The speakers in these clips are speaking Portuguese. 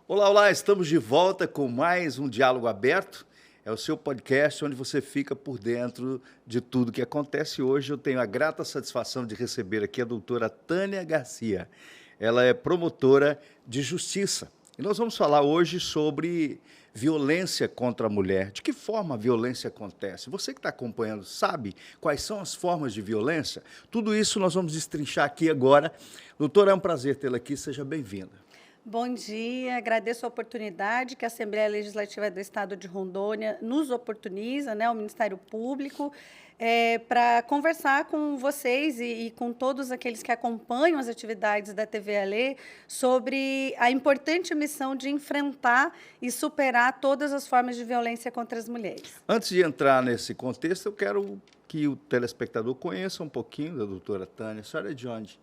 Olá, olá, estamos de volta com mais um Diálogo Aberto. É o seu podcast onde você fica por dentro de tudo que acontece. Hoje eu tenho a grata satisfação de receber aqui a doutora Tânia Garcia. Ela é promotora de justiça. E nós vamos falar hoje sobre violência contra a mulher. De que forma a violência acontece? Você que está acompanhando sabe quais são as formas de violência? Tudo isso nós vamos destrinchar aqui agora. Doutora, é um prazer tê-la aqui. Seja bem-vinda. Bom dia, agradeço a oportunidade que a Assembleia Legislativa do Estado de Rondônia nos oportuniza, né, o Ministério Público, para conversar com vocês e com todos aqueles que acompanham as atividades da TVALE sobre a importante missão de enfrentar e superar todas as formas de violência contra as mulheres. Antes de entrar nesse contexto, eu quero que o telespectador conheça um pouquinho da doutora Tânia. A senhora é de onde?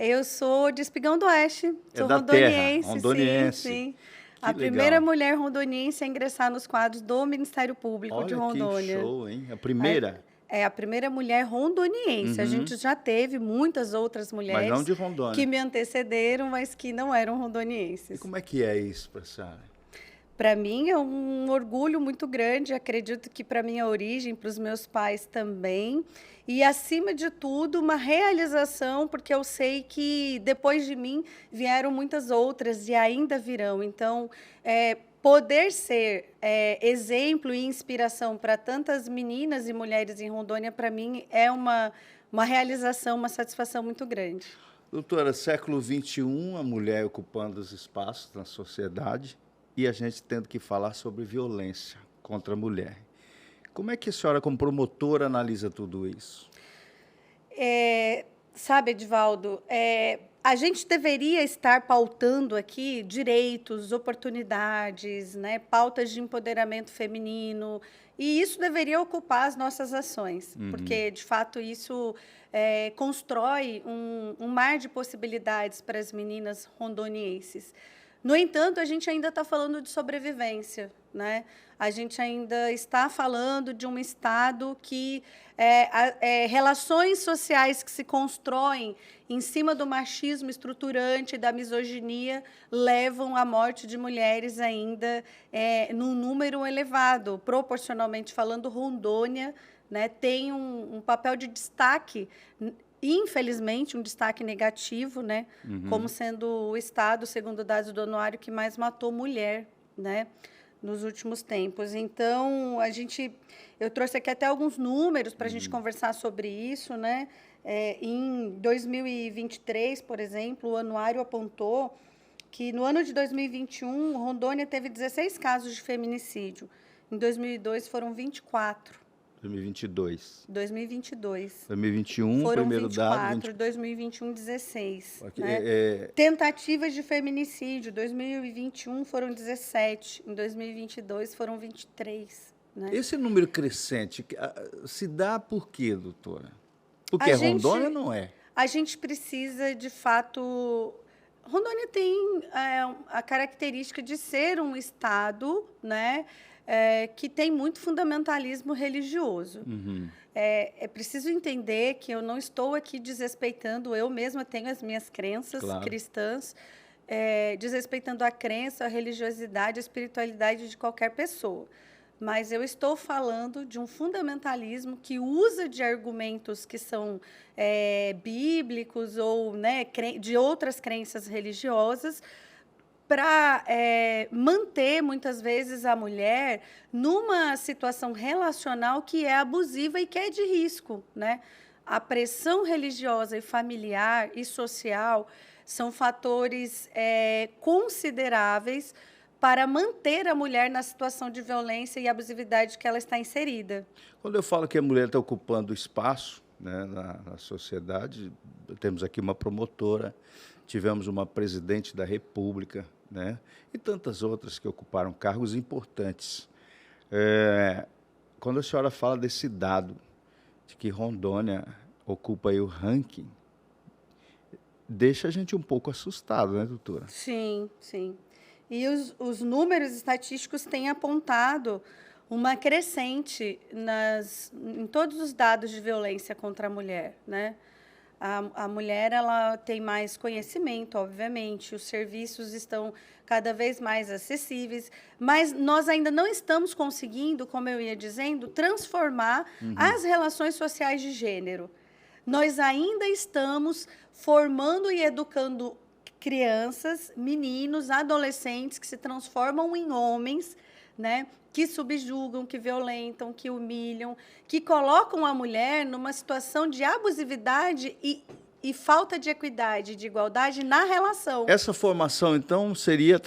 Eu sou de Espigão do Oeste, sou da rondoniense, terra, rondoniense. Sim. Que A primeira legal. mulher rondoniense a ingressar nos quadros do Ministério Público de Rondônia. Que show, hein? A primeira? É a primeira mulher rondoniense. A gente já teve muitas outras mulheres Mas não de Rondônia. que me antecederam, mas que não eram rondonienses. E como é que é isso para a senhora? Para mim é um orgulho muito grande, acredito que para minha origem, para os meus pais também, e acima de tudo uma realização, porque eu sei que depois de mim vieram muitas outras e ainda virão. Então, poder ser exemplo e inspiração para tantas meninas e mulheres em Rondônia, para mim é uma realização, uma satisfação muito grande. Doutora, século XXI, a mulher ocupando os espaços na sociedade, e a gente tendo que falar sobre violência contra a mulher. Como é que a senhora, como promotora, analisa tudo isso? Sabe, Edivaldo, a gente deveria estar pautando aqui direitos, oportunidades, né, pautas de empoderamento feminino, e isso deveria ocupar as nossas ações, porque, de fato, isso constrói um mar de possibilidades para as meninas rondonienses. No entanto, a gente ainda está falando de sobrevivência, né? A gente ainda está falando de um Estado que relações sociais que se constroem em cima do machismo estruturante, da misoginia, levam à morte de mulheres ainda num número elevado. Proporcionalmente falando, Rondônia, né, tem um papel de destaque, infelizmente, um destaque negativo, né? Como sendo o Estado, segundo dados do Anuário, que mais matou mulher, né, nos últimos tempos. Então, eu trouxe aqui até alguns números para a gente conversar sobre isso, né? Em 2023, por exemplo, o Anuário apontou que, no ano de 2021, Rondônia teve 16 casos de feminicídio. Em 2002, foram 24. 2022. 2022. 2021, foram primeiro 24, dado. 20... 2021, 16. Aqui, né? Tentativas de feminicídio, 2021 foram 17, em 2022 foram 23. Né? Esse número crescente se dá por quê, doutora? Porque Rondônia não é. A gente precisa, de fato... Rondônia tem a característica de ser um Estado, né, que tem muito fundamentalismo religioso. É preciso entender que eu não estou aqui desrespeitando, eu mesma tenho as minhas crenças cristãs, desrespeitando a crença, a religiosidade, a espiritualidade de qualquer pessoa. Mas eu estou falando de um fundamentalismo que usa de argumentos que são bíblicos ou, né, de outras crenças religiosas para manter, muitas vezes, a mulher numa situação relacional que é abusiva e que é de risco. Né? A pressão religiosa e familiar e social são fatores consideráveis para manter a mulher na situação de violência e abusividade que ela está inserida. Quando eu falo que a mulher está ocupando espaço, né, na sociedade, temos aqui uma promotora, tivemos uma presidente da República, né, e tantas outras que ocuparam cargos importantes. Quando a senhora fala desse dado, de que Rondônia ocupa aí o ranking, deixa a gente um pouco assustado, né, doutora? Sim, sim. E os números estatísticos têm apontado uma crescente em todos os dados de violência contra a mulher, né? A mulher ela tem mais conhecimento, obviamente, os serviços estão cada vez mais acessíveis, mas nós ainda não estamos conseguindo, como eu ia dizendo, transformar as relações sociais de gênero. Nós ainda estamos formando e educando crianças, meninos, adolescentes que se transformam em homens, né? Que subjugam, que violentam, que humilham, que colocam a mulher numa situação de abusividade e falta de equidade, de igualdade na relação. Essa formação, então, seria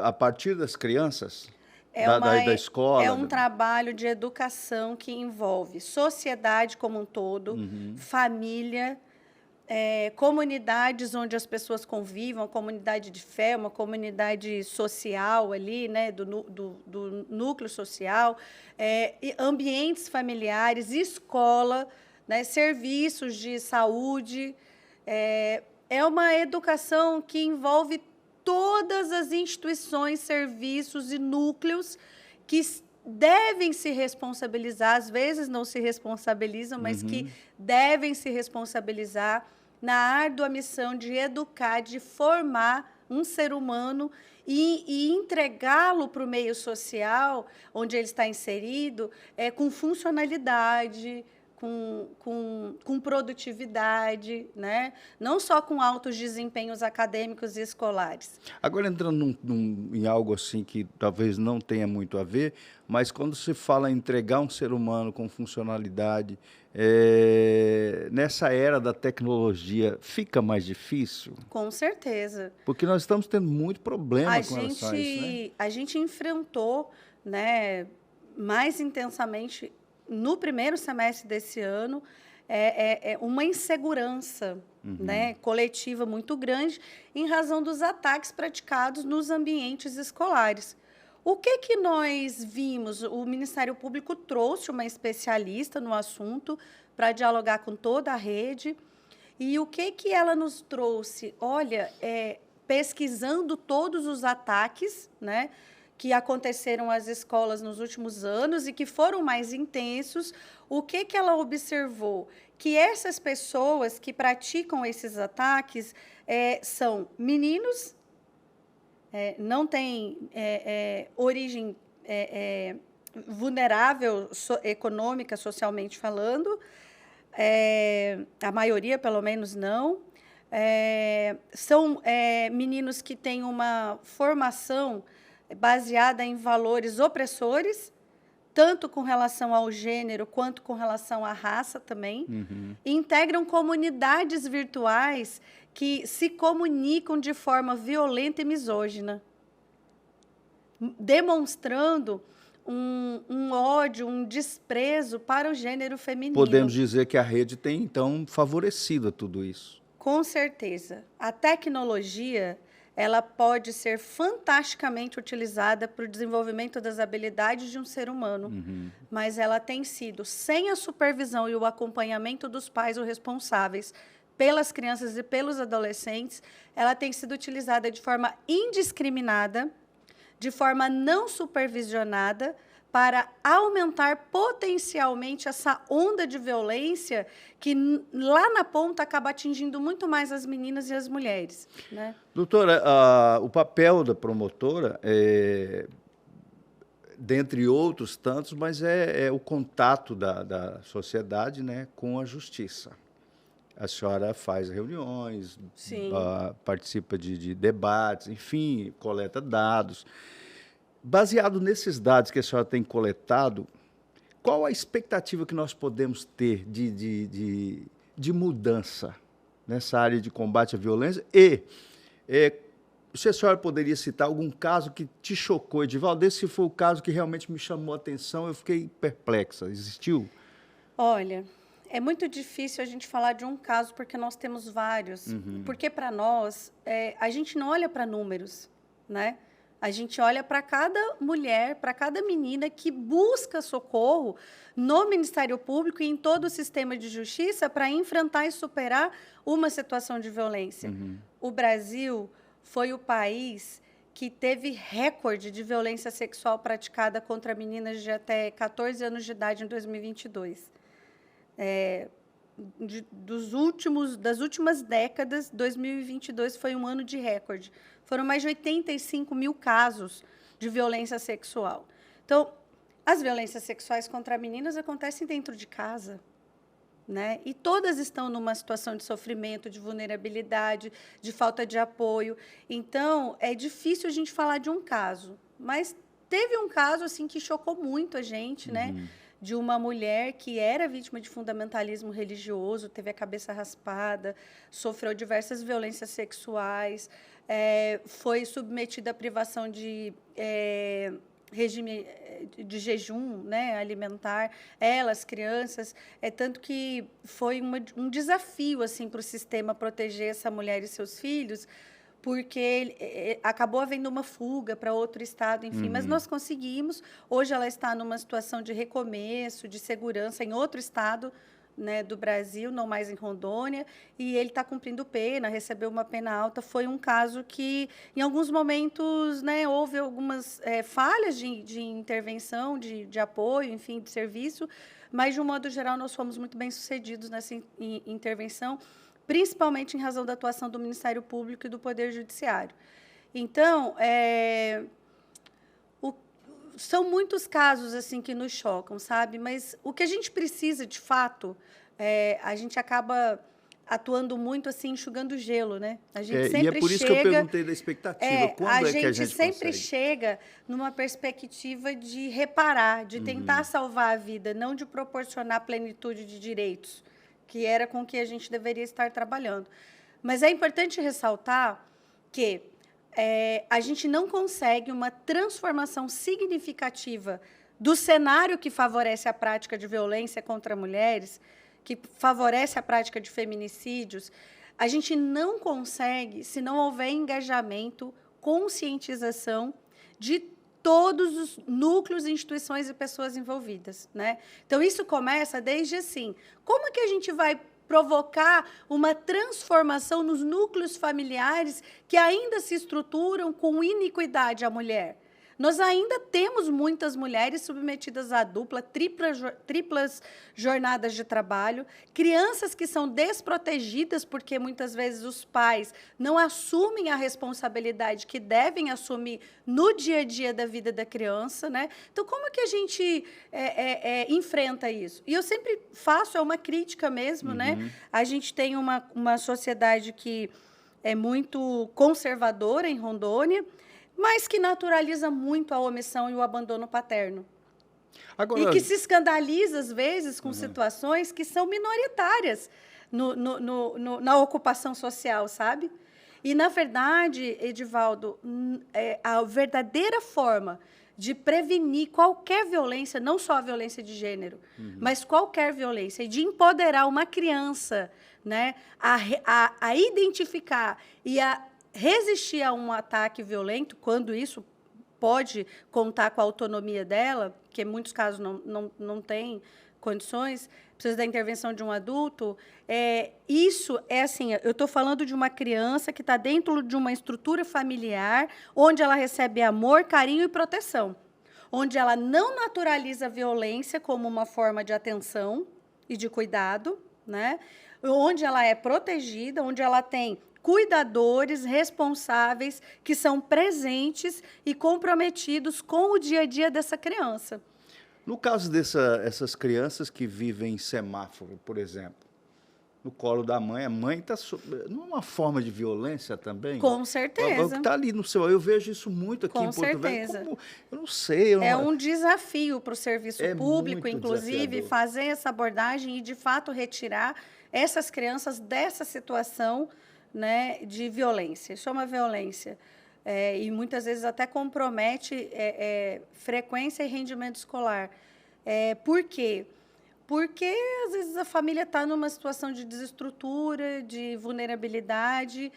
a partir das crianças? Da escola? É um trabalho de educação que envolve sociedade como um todo, família, comunidades onde as pessoas convivem, uma comunidade de fé, uma comunidade social ali, né, do núcleo social, ambientes familiares, escola, né, serviços de saúde. É uma educação que envolve todas as instituições, serviços e núcleos que devem se responsabilizar, às vezes não se responsabilizam, mas que devem se responsabilizar na árdua missão de educar, de formar um ser humano e entregá-lo para o meio social, onde ele está inserido, com funcionalidade, com produtividade, né? Não só com altos desempenhos acadêmicos e escolares. Agora, entrando em algo assim que talvez não tenha muito a ver, mas quando se fala em entregar um ser humano com funcionalidade, nessa era da tecnologia, fica mais difícil? Com certeza. Porque nós estamos tendo muito problema com relação a isso, né? A gente enfrentou, né, mais intensamente no primeiro semestre desse ano, uma insegurança, né, coletiva muito grande em razão dos ataques praticados nos ambientes escolares. O que nós vimos? O Ministério Público trouxe uma especialista no assunto para dialogar com toda a rede. E o que ela nos trouxe? Olha, pesquisando todos os ataques, né, que aconteceram às escolas nos últimos anos e que foram mais intensos, o que ela observou? Que essas pessoas que praticam esses ataques são meninos, não têm origem vulnerável econômica, socialmente falando, a maioria, pelo menos, não. São meninos que têm uma formação baseada em valores opressores, tanto com relação ao gênero quanto com relação à raça também, e integram comunidades virtuais que se comunicam de forma violenta e misógina, demonstrando um ódio, um desprezo para o gênero feminino. Podemos dizer que a rede tem, então, favorecido tudo isso. Com certeza. A tecnologia ela pode ser fantasticamente utilizada para o desenvolvimento das habilidades de um ser humano, mas ela tem sido, sem a supervisão e o acompanhamento dos pais ou responsáveis pelas crianças e pelos adolescentes, ela tem sido utilizada de forma indiscriminada, de forma não supervisionada, para aumentar potencialmente essa onda de violência que, lá na ponta, acaba atingindo muito mais as meninas e as mulheres, né? Doutora, o papel da promotora, dentre outros tantos, mas é o contato da sociedade, né, com a justiça. A senhora faz reuniões, participa de debates, enfim, coleta dados. Baseado nesses dados que a senhora tem coletado, qual a expectativa que nós podemos ter de mudança nessa área de combate à violência? E se a senhora poderia citar algum caso que te chocou, Edivaldo, esse foi o caso que realmente me chamou a atenção, eu fiquei perplexa. Existiu? Olha, é muito difícil a gente falar de um caso porque nós temos vários. Porque, para nós, a gente não olha para números, né? A gente olha para cada mulher, para cada menina que busca socorro no Ministério Público e em todo o sistema de justiça para enfrentar e superar uma situação de violência. O Brasil foi o país que teve recorde de violência sexual praticada contra meninas de até 14 anos de idade em 2022. Das últimas décadas, 2022 foi um ano de recorde. Foram mais de 85 mil casos de violência sexual. Então, as violências sexuais contra meninas acontecem dentro de casa, né? E todas estão numa situação de sofrimento, de vulnerabilidade, de falta de apoio. Então, é difícil a gente falar de um caso, mas teve um caso assim que chocou muito a gente, né? De uma mulher que era vítima de fundamentalismo religioso, teve a cabeça raspada, sofreu diversas violências sexuais, foi submetida à privação de regime de jejum, né, alimentar, as crianças, tanto que foi um desafio assim para o sistema proteger essa mulher e seus filhos, porque acabou havendo uma fuga para outro estado, enfim, mas nós conseguimos. Hoje ela está numa situação de recomeço, de segurança em outro estado, né, do Brasil, não mais em Rondônia, e ele está cumprindo pena, recebeu uma pena alta. Foi um caso que, em alguns momentos, né, houve algumas falhas de intervenção, de apoio, enfim, de serviço, mas, de um modo geral, nós fomos muito bem-sucedidos nessa intervenção, principalmente em razão da atuação do Ministério Público e do Poder Judiciário. Então, são muitos casos assim que nos chocam, sabe? Mas o que a gente precisa, de fato, a gente acaba atuando muito assim, enxugando gelo, né? A gente sempre e é por isso que eu perguntei da expectativa. Quando que a gente sempre consegue? chega numa perspectiva de reparar, de tentar salvar a vida, não de proporcionar plenitude de direitos, que era com que a gente deveria estar trabalhando. Mas é importante ressaltar que a gente não consegue uma transformação significativa do cenário que favorece a prática de violência contra mulheres, que favorece a prática de feminicídios. A gente não consegue se não houver engajamento, conscientização de todos os núcleos, instituições e pessoas envolvidas, né? Então, isso começa desde assim, como é que a gente vai provocar uma transformação nos núcleos familiares que ainda se estruturam com iniquidade à mulher? Nós ainda temos muitas mulheres submetidas a triplas jornadas de trabalho, crianças que são desprotegidas porque muitas vezes os pais não assumem a responsabilidade que devem assumir no dia a dia da vida da criança, né? Então, como é que a gente enfrenta isso? E eu sempre faço, uma crítica mesmo, né? A gente tem uma sociedade que é muito conservadora em Rondônia, mas que naturaliza muito a omissão e o abandono paterno. Agora, e que se escandaliza, às vezes, com situações que são minoritárias na ocupação social, sabe? E, na verdade, Edivaldo, a verdadeira forma de prevenir qualquer violência, não só a violência de gênero, mas qualquer violência, e de empoderar uma criança, né, a identificar e a resistir a um ataque violento, quando isso pode contar com a autonomia dela, que em muitos casos não tem condições, precisa da intervenção de um adulto, isso é assim, eu estou falando de uma criança que está dentro de uma estrutura familiar, onde ela recebe amor, carinho e proteção, onde ela não naturaliza a violência como uma forma de atenção e de cuidado, né? Onde ela é protegida, onde ela tem cuidadores responsáveis que são presentes e comprometidos com o dia a dia dessa criança. No caso dessas crianças que vivem em semáforo, por exemplo, no colo da mãe, a mãe está... Não é uma forma de violência também? Com certeza. Está ali no seu... Eu vejo isso muito aqui em Porto Velho. Eu não sei. Um desafio para o serviço público, inclusive, fazer essa abordagem e, de fato, retirar essas crianças dessa situação, né, de violência. Isso é uma violência. E muitas vezes até compromete frequência e rendimento escolar. Por quê? Porque, às vezes, a família está numa situação de desestrutura, de vulnerabilidade,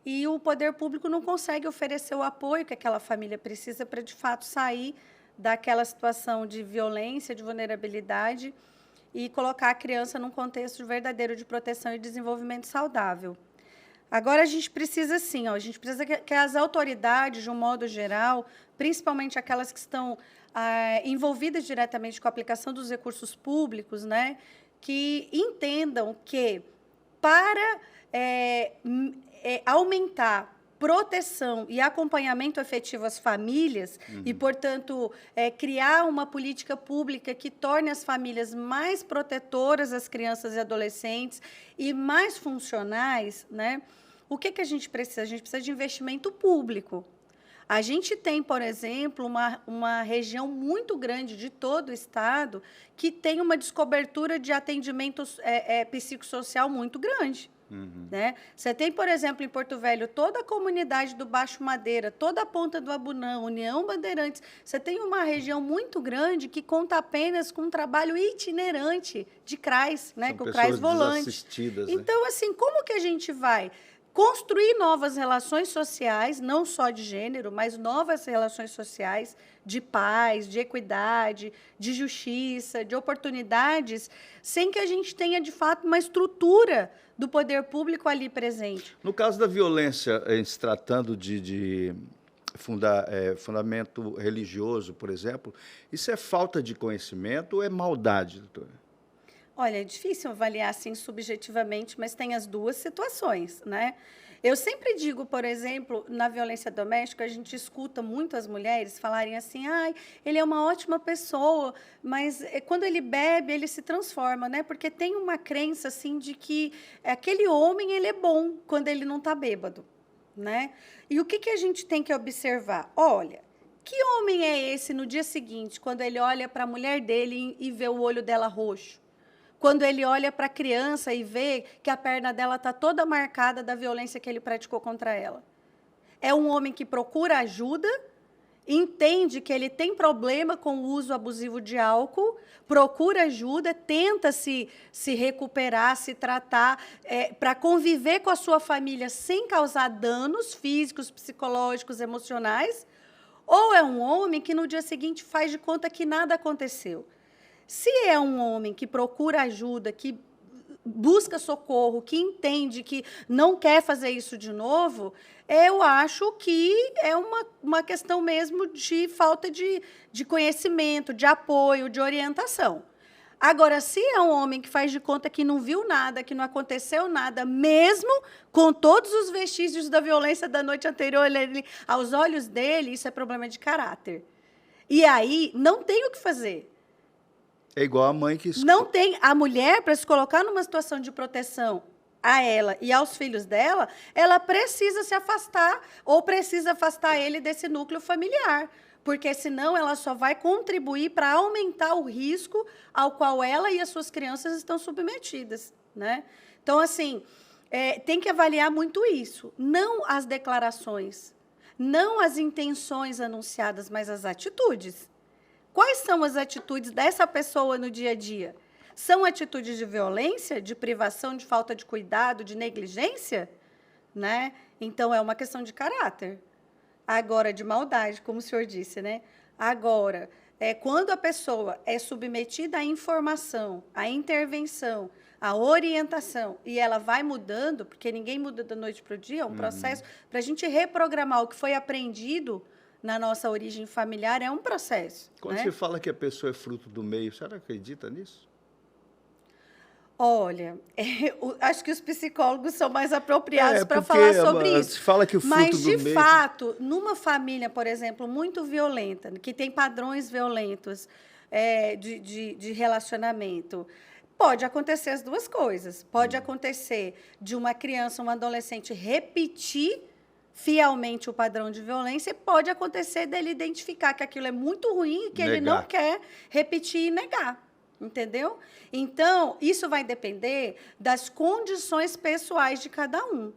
e o poder público não consegue oferecer o apoio que aquela família precisa para, de fato, sair daquela situação de violência, de vulnerabilidade, e colocar a criança num contexto verdadeiro de proteção e desenvolvimento saudável. Agora, a gente precisa, sim, a gente precisa que as autoridades, de um modo geral, principalmente aquelas que estão envolvidas diretamente com a aplicação dos recursos públicos, né, que entendam que, para aumentar proteção e acompanhamento efetivo às famílias e, portanto, criar uma política pública que torne as famílias mais protetoras às crianças e adolescentes e mais funcionais, né? O que a gente precisa? A gente precisa de investimento público. A gente tem, por exemplo, uma região muito grande de todo o estado que tem uma descobertura de atendimento psicossocial muito grande. Né? Você tem, por exemplo, em Porto Velho, toda a comunidade do Baixo Madeira, toda a Ponta do Abunão, União Bandeirantes. Você tem uma região muito grande que conta apenas com um trabalho itinerante de CRAS, né? Com o CRAS volante. Então, assim, como que a gente vai construir novas relações sociais, não só de gênero, mas novas relações sociais de paz, de equidade, de justiça, de oportunidades, sem que a gente tenha, de fato, uma estrutura do poder público ali presente? No caso da violência, se tratando de fundamento religioso, por exemplo, isso é falta de conhecimento ou é maldade, doutora? Olha, é difícil avaliar assim subjetivamente, mas tem as duas situações, né? Eu sempre digo, por exemplo, na violência doméstica, a gente escuta muito as mulheres falarem assim: ai, ele é uma ótima pessoa, mas quando ele bebe, ele se transforma, né? Porque tem uma crença assim de que aquele homem ele é bom quando ele não está bêbado, né? E o que a gente tem que observar? Olha, que homem é esse no dia seguinte, quando ele olha para a mulher dele e vê o olho dela roxo? Quando ele olha para a criança e vê que a perna dela está toda marcada da violência que ele praticou contra ela? É um homem que procura ajuda, entende que ele tem problema com o uso abusivo de álcool, procura ajuda, tenta se recuperar, se tratar, para conviver com a sua família sem causar danos físicos, psicológicos, emocionais? Ou é um homem que no dia seguinte faz de conta que nada aconteceu? Se é um homem que procura ajuda, que busca socorro, que entende que não quer fazer isso de novo, eu acho que é uma questão mesmo de falta de conhecimento, de apoio, de orientação. Agora, se é um homem que faz de conta que não viu nada, que não aconteceu nada, mesmo com todos os vestígios da violência da noite anterior aos olhos dele, isso é problema de caráter. E aí, não tem o que fazer. É igual a mãe que... Não tem. A mulher, para se colocar numa situação de proteção a ela e aos filhos dela, ela precisa se afastar ou precisa afastar ele desse núcleo familiar, porque senão ela só vai contribuir para aumentar o risco ao qual ela e as suas crianças estão submetidas, né? Então, assim, tem que avaliar muito isso. Não as declarações, não as intenções anunciadas, mas as atitudes. Quais são as atitudes dessa pessoa no dia a dia? São atitudes de violência, de privação, de falta de cuidado, de negligência? Né? Então, é uma questão de caráter. Agora, de maldade, como o senhor disse, né? Agora, quando a pessoa é submetida à informação, à intervenção, à orientação, e ela vai mudando, porque ninguém muda da noite para o dia, é um processo, para a gente reprogramar o que foi aprendido na nossa origem familiar, é um processo. Quando você fala que a pessoa é fruto do meio, você acredita nisso? Olha, acho que os psicólogos são mais apropriados para falar sobre isso. Fala que o fruto Mas, do de fato, numa família, por exemplo, muito violenta, que tem padrões violentos de relacionamento, pode acontecer as duas coisas. Pode acontecer de uma criança, um adolescente repetir fielmente o padrão de violência, e pode acontecer dele identificar que aquilo é muito ruim e que ele não quer repetir e negar. Entendeu? Então, isso vai depender das condições pessoais de cada um.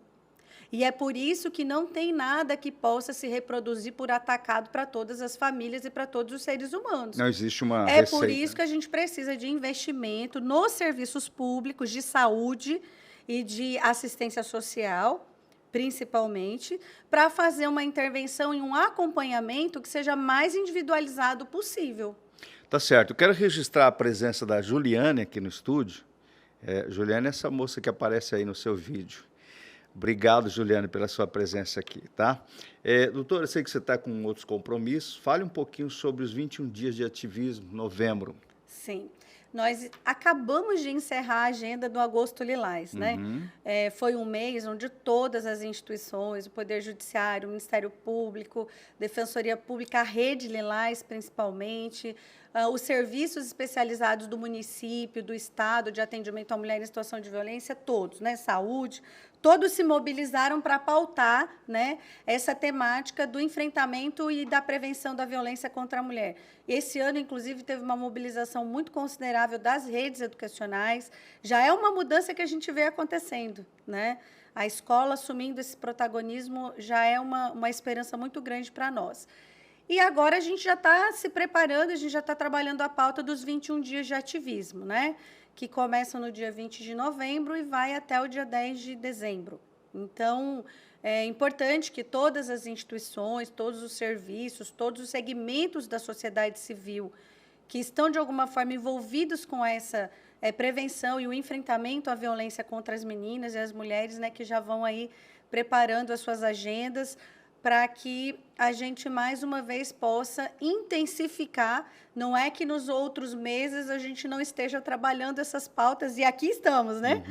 E é por isso que não tem nada que possa se reproduzir por atacado para todas as famílias e para todos os seres humanos. Não existe uma receita. Por isso que a gente precisa de investimento nos serviços públicos de saúde e de assistência social, principalmente, para fazer uma intervenção e um acompanhamento que seja mais individualizado possível. Tá certo. Eu quero registrar a presença da Juliane aqui no estúdio. Juliane é essa moça que aparece aí no seu vídeo. Obrigado, Juliane, pela sua presença aqui, tá? Doutora, eu sei que você está com outros compromissos. Fale um pouquinho sobre os 21 dias de ativismo, novembro. Sim. Nós acabamos de encerrar a agenda do Agosto Lilás, né? Foi um mês onde todas as instituições, o Poder Judiciário, o Ministério Público, Defensoria Pública, a Rede Lilás, principalmente, os serviços especializados do município, do Estado, de atendimento à mulher em situação de violência, todos, né? Saúde, todos se mobilizaram para pautar, né, essa temática do enfrentamento e da prevenção da violência contra a mulher. Esse ano, inclusive, teve uma mobilização muito considerável das redes educacionais. Já é uma mudança que a gente vê acontecendo, né? A escola assumindo esse protagonismo já é uma esperança muito grande para nós. E agora a gente já está se preparando, a gente já está trabalhando a pauta dos 21 dias de ativismo, né? Que começa no dia 20 de novembro e vai até o dia 10 de dezembro. Então, é importante que todas as instituições, todos os serviços, todos os segmentos da sociedade civil que estão, de alguma forma, envolvidos com essa prevenção e o enfrentamento à violência contra as meninas e as mulheres, né, que já vão aí preparando as suas agendas para que a gente, mais uma vez, possa intensificar. Não é que nos outros meses a gente não esteja trabalhando essas pautas, e aqui estamos, né?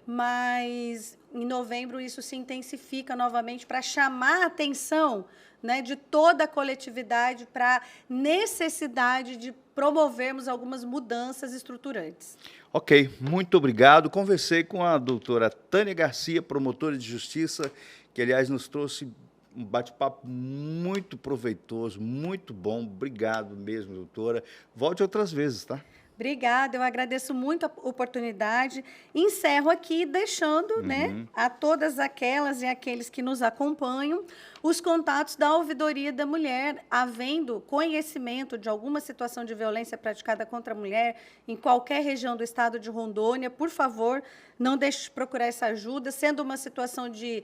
Mas, em novembro, isso se intensifica novamente para chamar a atenção, né, de toda a coletividade para a necessidade de promovermos algumas mudanças estruturantes. Ok, muito obrigado. Conversei com a doutora Tânia Garcia, promotora de justiça, que, aliás, nos trouxe um bate-papo muito proveitoso, muito bom. Obrigado mesmo, doutora. Volte outras vezes, tá? Obrigada, eu agradeço muito a oportunidade. Encerro aqui deixando, né, a todas aquelas e aqueles que nos acompanham os contatos da Ouvidoria da Mulher, havendo conhecimento de alguma situação de violência praticada contra a mulher em qualquer região do estado de Rondônia. Por favor, não deixe de procurar essa ajuda, sendo uma situação de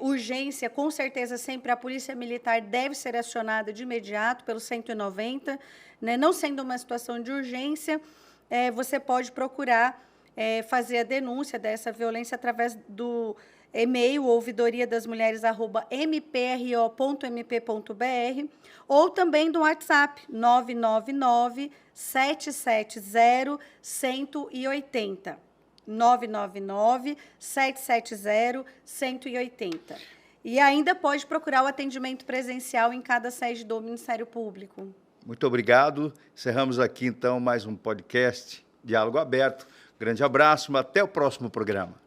urgência, com certeza sempre a Polícia Militar deve ser acionada de imediato pelo 190, né? Não sendo uma situação de urgência, você pode procurar fazer a denúncia dessa violência através do e-mail ouvidoriadasmulheres@mpro.mp.br ou também do WhatsApp 999-770-180. 999-770-180. E ainda pode procurar o atendimento presencial em cada sede do Ministério Público. Muito obrigado. Encerramos aqui, então, mais um podcast Diálogo Aberto. Grande abraço, até o próximo programa.